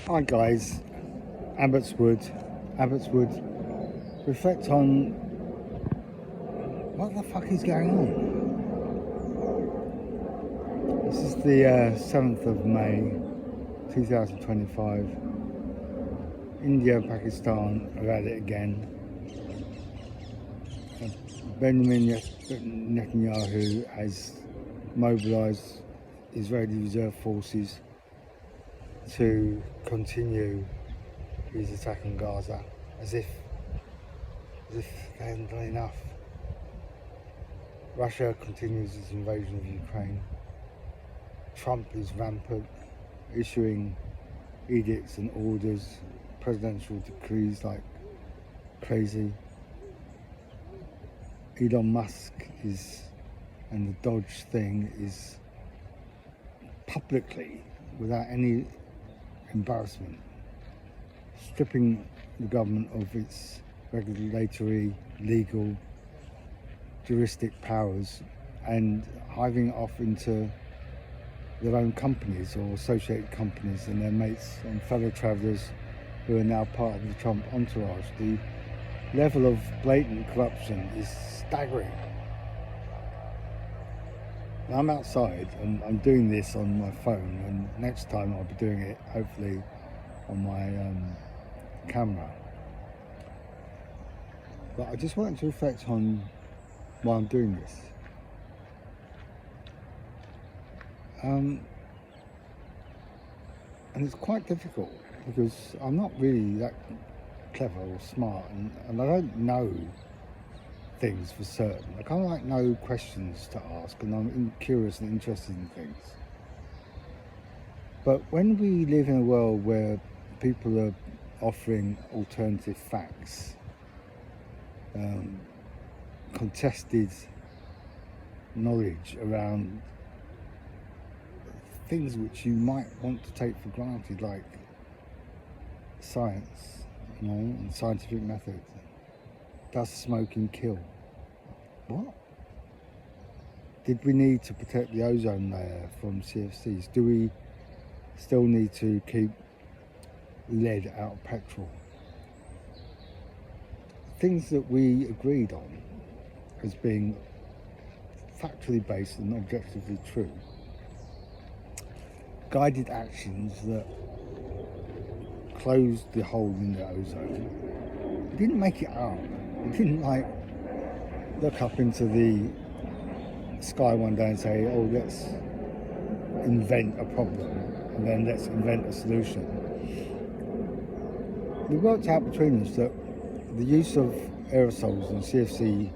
Hi guys, Abbotswood. Reflect on what the fuck is going on. This is the 7th of May 2025. India and Pakistan are at it again. Benjamin Netanyahu has mobilised Israeli reserve forces to continue his attack on Gaza, as if they haven't done enough. Russia continues its invasion of Ukraine. Trump is rampant, issuing edicts and orders, presidential decrees like crazy. Elon Musk and the Dodge thing is publicly, without any embarrassment, stripping the government of its regulatory, legal, juristic powers and hiving off into their own companies or associated companies and their mates and fellow travellers who are now part of the Trump entourage. The level of blatant corruption is staggering. I'm outside and I'm doing this on my phone, and next time I'll be doing it hopefully on my camera. But I just wanted to reflect on why I'm doing this. And it's quite difficult because I'm not really that clever or smart, and I don't know things for certain. I kind of know questions to ask, and I'm curious and interested in things. But when we live in a world where people are offering alternative facts, contested knowledge around things which you might want to take for granted, like science, and scientific methods. Does smoking kill? What? Did we need to protect the ozone layer from CFCs? Do we still need to keep lead out of petrol? Things that we agreed on as being factually based and objectively true. Guided actions that closed the hole in the ozone. We didn't make it up. We didn't look up into the sky one day and say, oh, let's invent a problem and then let's invent a solution. We worked out between us that the use of aerosols and CFC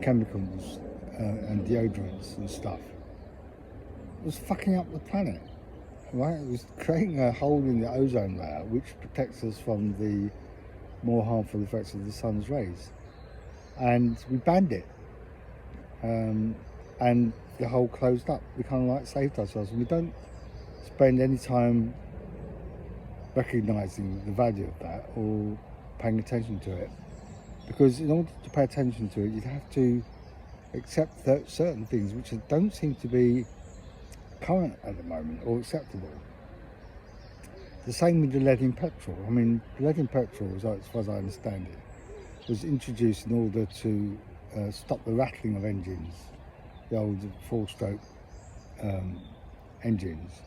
chemicals and deodorants and stuff was fucking up the planet, right? It was creating a hole in the ozone layer which protects us from the more harmful effects of the sun's rays. And we banned it, and the hole closed up. We kind of saved ourselves, and we don't spend any time recognizing the value of that or paying attention to it, because in order to pay attention to it, you'd have to accept that certain things which don't seem to be current at the moment or acceptable. The same with the lead in petrol. I mean, lead in petrol, as far as I understand it, was introduced in order to stop the rattling of engines, the old four-stroke engines,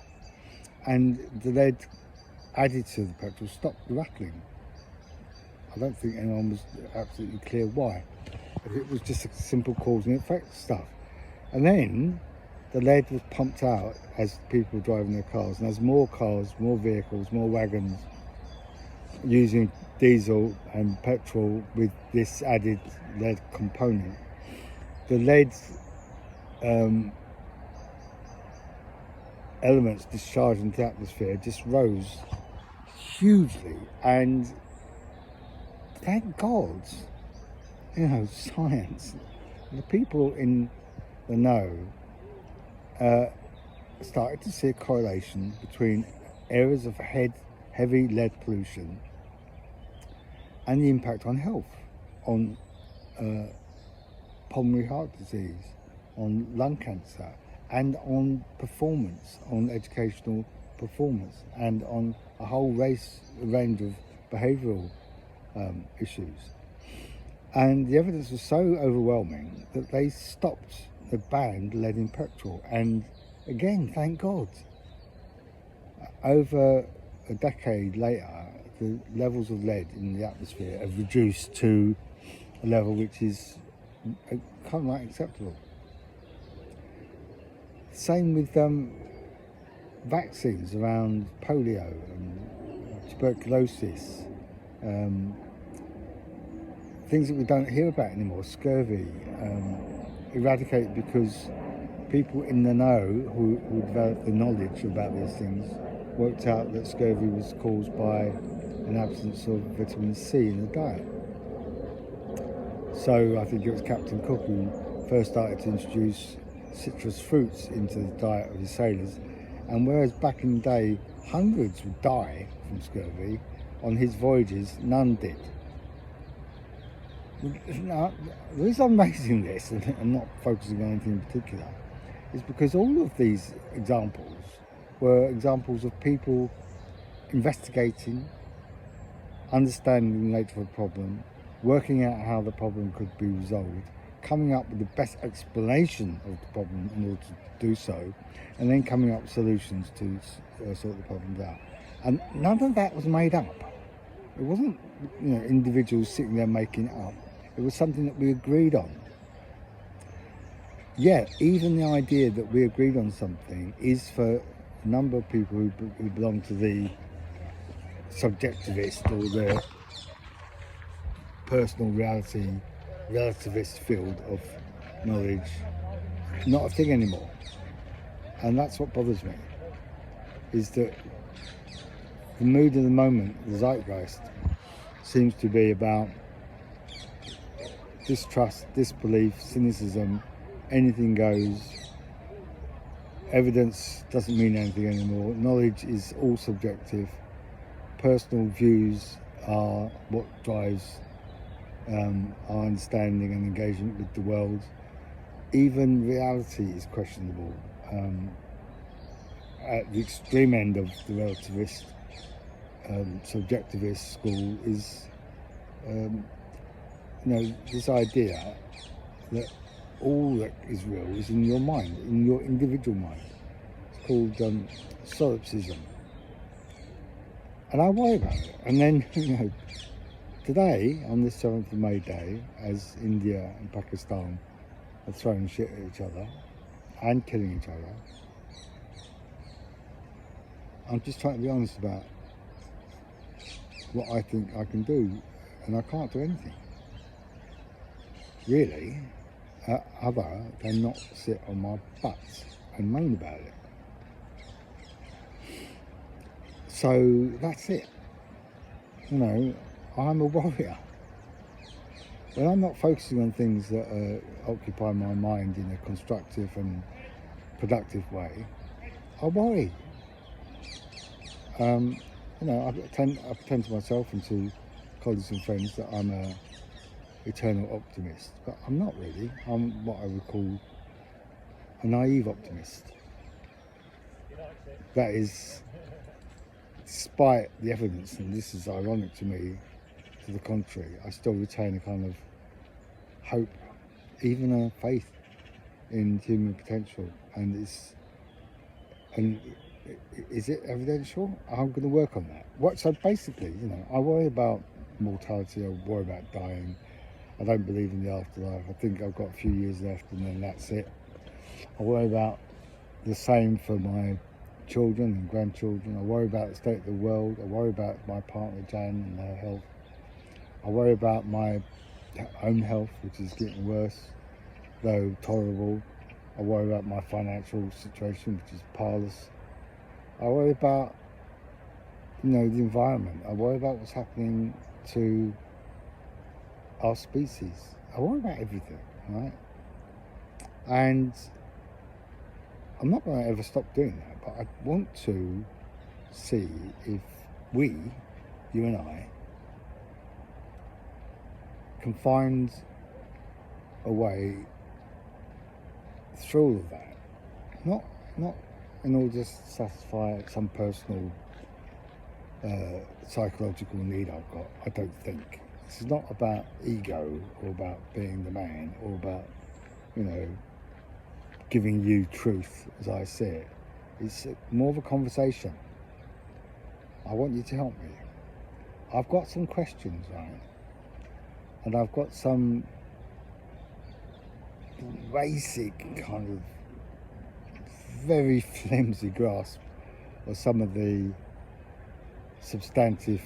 and the lead added to the petrol stopped the rattling. I don't think anyone was absolutely clear why. It was just a simple cause and effect stuff. And then the lead was pumped out as people were driving their cars, and as more cars, more vehicles, more wagons using diesel and petrol with this added lead component, the lead elements discharged into the atmosphere just rose hugely. And thank God, science, the people in the know started to see a correlation between areas of heavy lead pollution and the impact on health, on pulmonary heart disease, on lung cancer, and on performance, on educational performance and on a whole range of behavioural issues. And the evidence was so overwhelming that they stopped the banned lead in petrol. And again, thank God, over a decade later, the levels of lead in the atmosphere have reduced to a level which is kind of like acceptable. Same with vaccines around polio and tuberculosis, things that we don't hear about anymore, scurvy, eradicated because people in the know who developed the knowledge about these things worked out that scurvy was caused by an absence of vitamin C in the diet. So I think it was Captain Cook who first started to introduce citrus fruits into the diet of his sailors, and whereas back in the day hundreds would die from scurvy, on his voyages none did. Now, the reason I'm raising this and not focusing on anything in particular is because all of these examples were examples of people investigating, understanding the nature of a problem, working out how the problem could be resolved, coming up with the best explanation of the problem in order to do so, and then coming up with solutions to sort the problems out. And none of that was made up. It wasn't, individuals sitting there making it up. It was something that we agreed on. Yet, even the idea that we agreed on something is for a number of people who belong to the subjectivist or the personal reality, relativist field of knowledge, not a thing anymore. And that's what bothers me, is that the mood of the moment, the zeitgeist, seems to be about distrust, disbelief, cynicism, anything goes, evidence doesn't mean anything anymore, knowledge is all subjective, personal views are what drives our understanding and engagement with the world. Even reality is questionable. At the extreme end of the relativist, subjectivist school is this idea that all that is real is in your mind, in your individual mind. It's called solipsism. And I worry about it. And then, today, on this 7th of May day, as India and Pakistan are throwing shit at each other and killing each other, I'm just trying to be honest about what I think I can do, and I can't do anything, really, other than not sit on my butt and moan about it. So that's it. I'm a warrior. When I'm not focusing on things that occupy my mind in a constructive and productive way, I worry. I pretend to myself and to colleagues and friends that I'm a eternal optimist, but I'm not really. I'm what I would call a naive optimist. That is, despite the evidence, and this is ironic to me, to the contrary, I still retain a kind of hope, even a faith in human potential. And is it evidential? I'm going to work on that. So basically, I worry about mortality, I worry about dying. I don't believe in the afterlife. I think I've got a few years left and then that's it. I worry about the same for my children and grandchildren. I worry about the state of the world. I worry about my partner Jan and her health. I worry about my own health, which is getting worse, though tolerable. I worry about my financial situation, which is parlous. I worry about, the environment. I worry about what's happening to our species. I worry about everything, right? And I'm not going to ever stop doing that, but I want to see if we, you and I, can find a way through all of that. Not in order to satisfy some personal psychological need I've got. I don't think. This is not about ego or about being the man or about, giving you truth as I see it. It's more of a conversation. I want you to help me. I've got some questions, right? And I've got some basic kind of very flimsy grasp of some of the substantive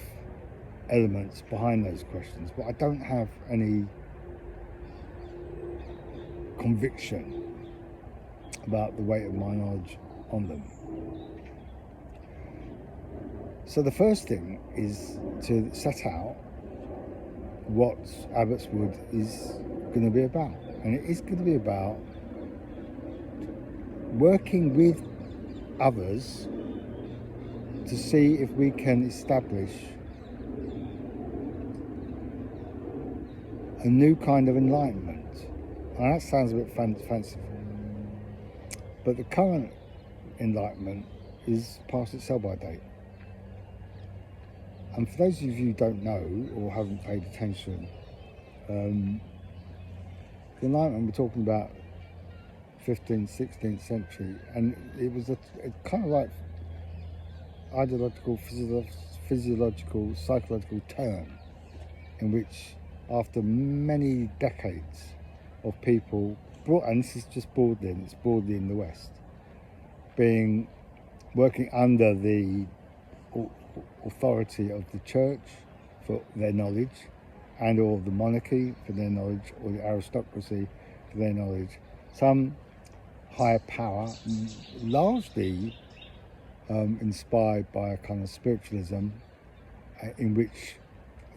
elements behind those questions, but I don't have any conviction about the weight of my knowledge on them. So the first thing is to set out what Abbotswood is going to be about, and it is going to be about working with others to see if we can establish a new kind of enlightenment. And that sounds a bit fanciful, but the current enlightenment is past its sell-by date. And for those of you who don't know or haven't paid attention, the enlightenment we're talking about 15th, 16th century, and it was a kind of like ideological, physiological, psychological term in which, after many decades of people, and this is just broadly, and it's broadly in the West, working under the authority of the church for their knowledge, and or the monarchy for their knowledge, or the aristocracy for their knowledge, some higher power, largely inspired by a kind of spiritualism in which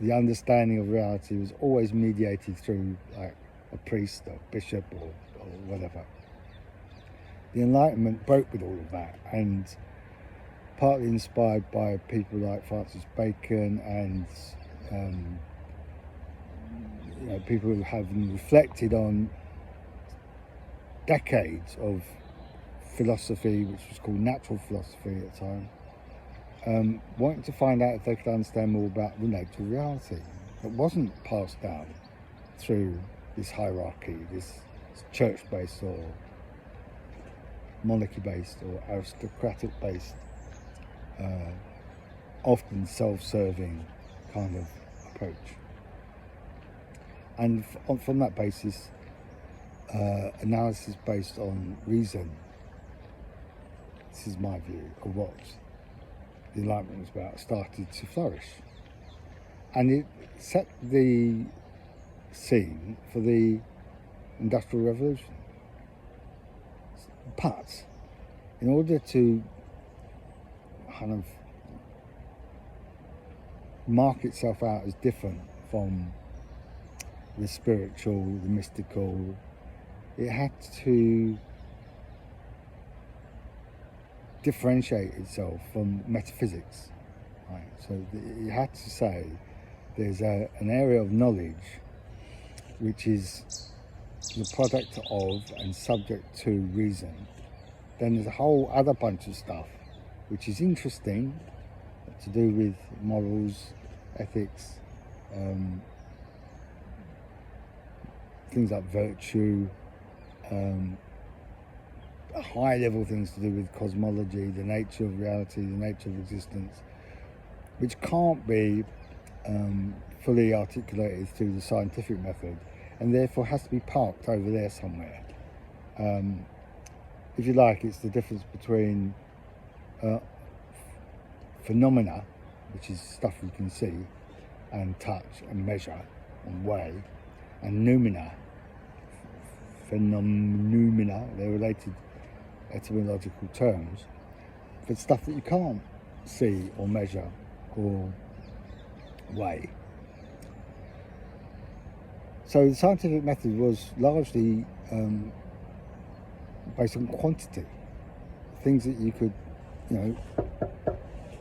the understanding of reality was always mediated through like a priest or bishop or whatever. The Enlightenment broke with all of that, and partly inspired by people like Francis Bacon and people who have reflected on decades of philosophy, which was called natural philosophy at the time, wanting to find out if they could understand more about the nature of reality that wasn't passed down through this hierarchy, this church-based or monarchy-based or aristocratic-based, often self-serving kind of approach. And from that basis, analysis based on reason, this is my view of what the Enlightenment was about, started to flourish. And it set the scene for the Industrial Revolution. But in order to kind of mark itself out as different from the spiritual, the mystical, it had to differentiate itself from metaphysics, right? So it had to say there's an area of knowledge which is the product of and subject to reason. Then there's a whole other bunch of stuff which is interesting, to do with morals, ethics, things like virtue, high level things to do with cosmology, the nature of reality, the nature of existence, which can't be fully articulated through the scientific method, and therefore has to be parked over there somewhere. If you like, it's the difference between phenomena, which is stuff you can see and touch and measure and weigh, and noumena, phenomena, they're related etymological terms, for stuff that you can't see or measure or weigh. So the scientific method was largely based on quantity, things that you could,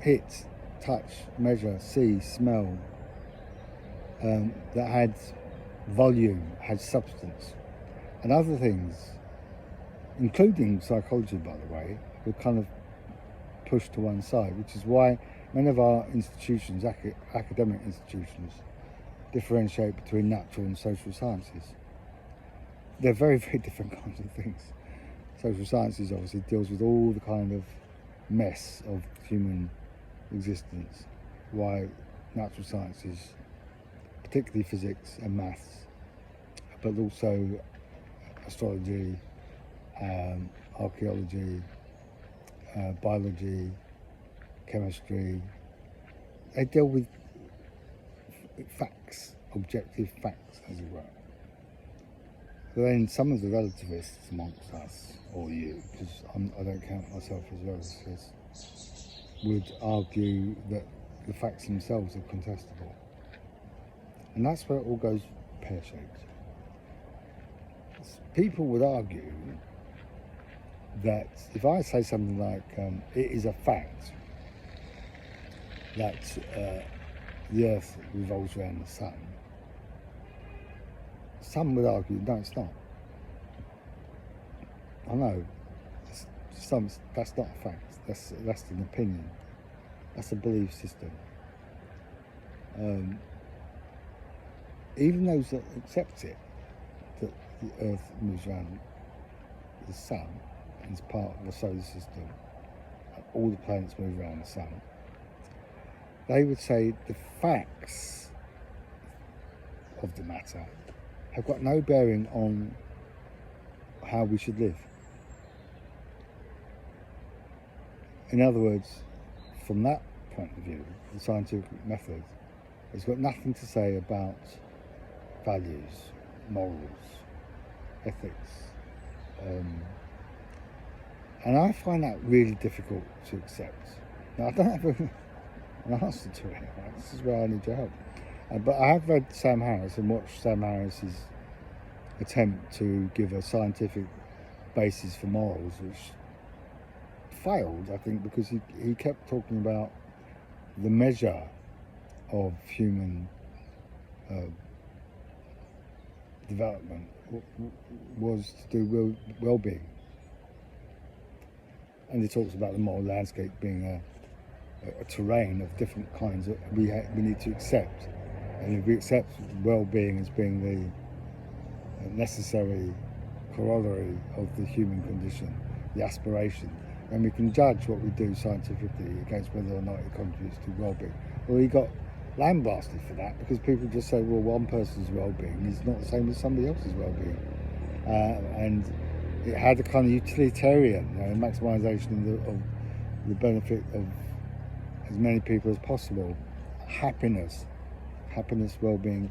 hit, touch, measure, see, smell, that had volume, had substance, and other things, including psychology, by the way, were kind of pushed to one side, which is why many of our institutions, academic institutions, differentiate between natural and social sciences. They're very, very different kinds of things. Social sciences obviously deals with all the kind of mess of human existence, while natural sciences, particularly physics and maths, but also astrology, archaeology, biology, chemistry, they deal with facts, objective facts, as it were. But then some of the relativists amongst us, or you, because I don't count myself as a relativist, would argue that the facts themselves are contestable. And that's where it all goes pear-shaped. People would argue that if I say something like, it is a fact that the Earth revolves around the Sun, some would argue, no, it's not. I know, that's not a fact, that's an opinion, that's a belief system. Even those that accept it, that the Earth moves around the Sun and is part of the solar system, and all the planets move around the Sun, they would say the facts of the matter have got no bearing on how we should live. In other words, from that point of view, the scientific method has got nothing to say about values, morals, ethics. And I find that really difficult to accept. Now, I don't have an answer to it. Right? This is where I need your help. But I have read Sam Harris and watched Sam Harris's attempt to give a scientific basis for morals, which failed, I think, because he kept talking about the measure of human development was to do well-being. And he talks about the moral landscape being a terrain of different kinds that we need to accept. And if we accept well-being as being the necessary corollary of the human condition, the aspiration, then we can judge what we do scientifically against whether or not it contributes to well-being. Well, he got lambasted for that because people just say, well, one person's well-being is not the same as somebody else's well-being. And it had a kind of utilitarian maximisation of the benefit of as many people as possible, happiness, well-being,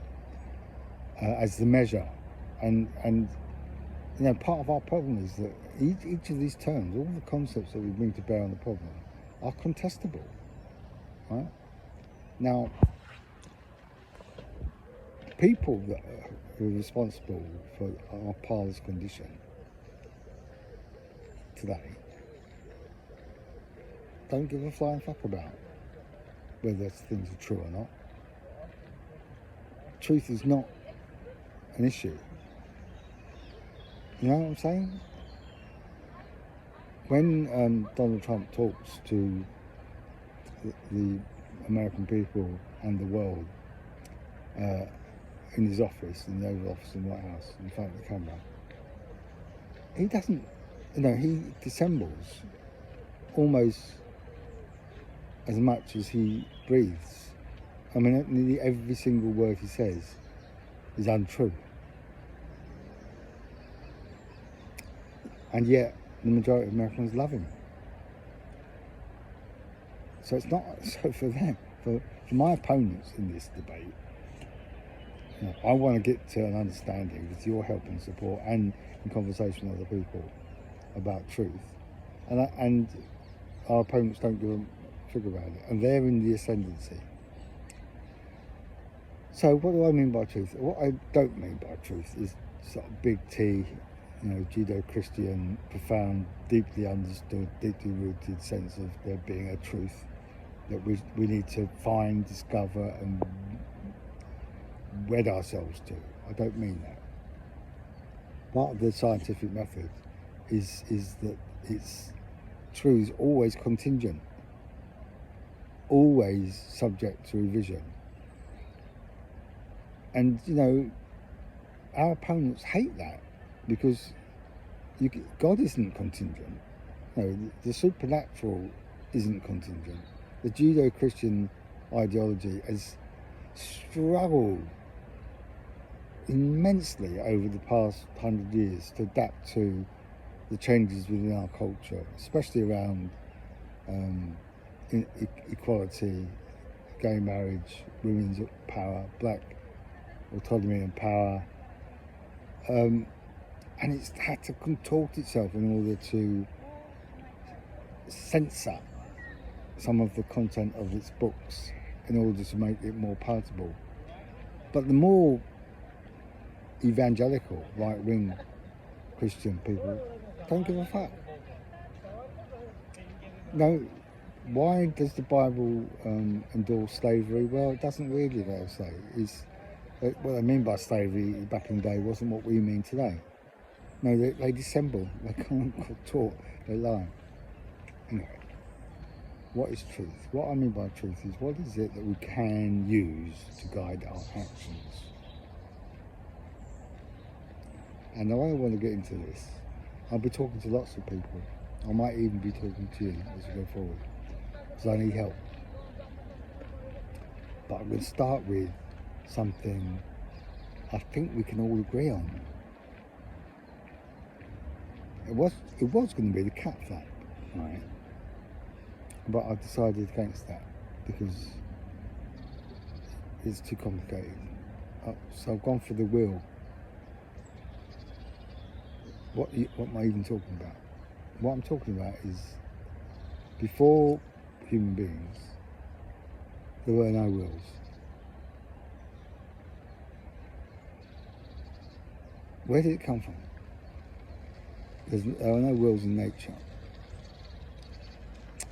as the measure. And part of our problem is that each of these terms, all the concepts that we bring to bear on the problem, are contestable. Right? Now, people that are responsible for our parlous condition today don't give a flying fuck about whether things are true or not. Truth is not an issue. You know what I'm saying? When Donald Trump talks to the American people and the world in his office, in the Oval Office in the White House, in front of the camera, he doesn't, he dissembles almost as much as he breathes. I mean, nearly every single word he says is untrue. And yet, the majority of Americans love him. So it's not, so for them, for my opponents in this debate, I want to get to an understanding with your help and support and in conversation with other people about truth. And our opponents don't give a fig about it. And they're in the ascendancy. So what do I mean by truth? What I don't mean by truth is sort of big T, Judeo-Christian, profound, deeply understood, deeply rooted sense of there being a truth that we need to find, discover and wed ourselves to. I don't mean that. Part of the scientific method is that it's truths always contingent, always subject to revision. And, you know, our opponents hate that because God isn't contingent. No, the supernatural isn't contingent. The Judeo-Christian ideology has struggled immensely over the past 100 years to adapt to the changes within our culture, especially around equality, gay marriage, women's power, black autonomy and power. And it's had to contort itself in order to censor some of the content of its books in order to make it more palatable. But the more evangelical, right-wing Christian people don't give a fuck. No, why does the Bible endorse slavery? Well, it doesn't really, they'll say. What I mean by slavery back in the day wasn't what we mean today. No, they dissemble, they can't contort, they lie. Anyway, what is truth? What I mean by truth is, what is it that we can use to guide our actions? And I want to get into this. I'll be talking to lots of people. I might even be talking to you as we go forward, because I need help. But I'm going to start with something I think we can all agree on. It was going to be the cat flap, right? But I decided against that because it's too complicated. So I've gone for the will. What am I even talking about? What I'm talking about is, before human beings, there were no wills. Where did it come from? There are no wills in nature.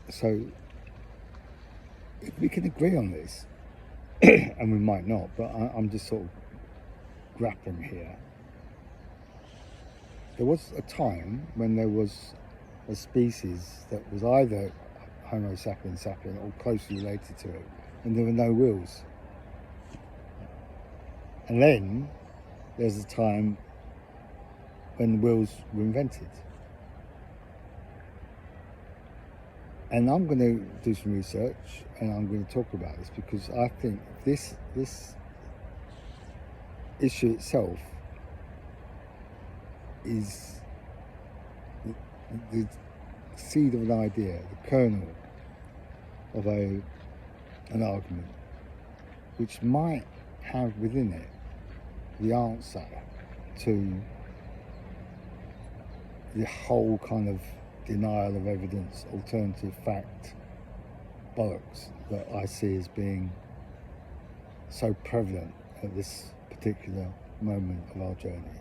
So, if we can agree on this, and we might not, but I'm just sort of grappling here. There was a time when there was a species that was either Homo sapiens sapien or closely related to it, and there were no wills. And then there's a time when wills were invented. And I'm going to do some research and I'm going to talk about this because I think this issue itself is the seed of an idea, the kernel of an argument, which might have within it the answer to the whole kind of denial of evidence, alternative fact bollocks that I see as being so prevalent at this particular moment of our journey.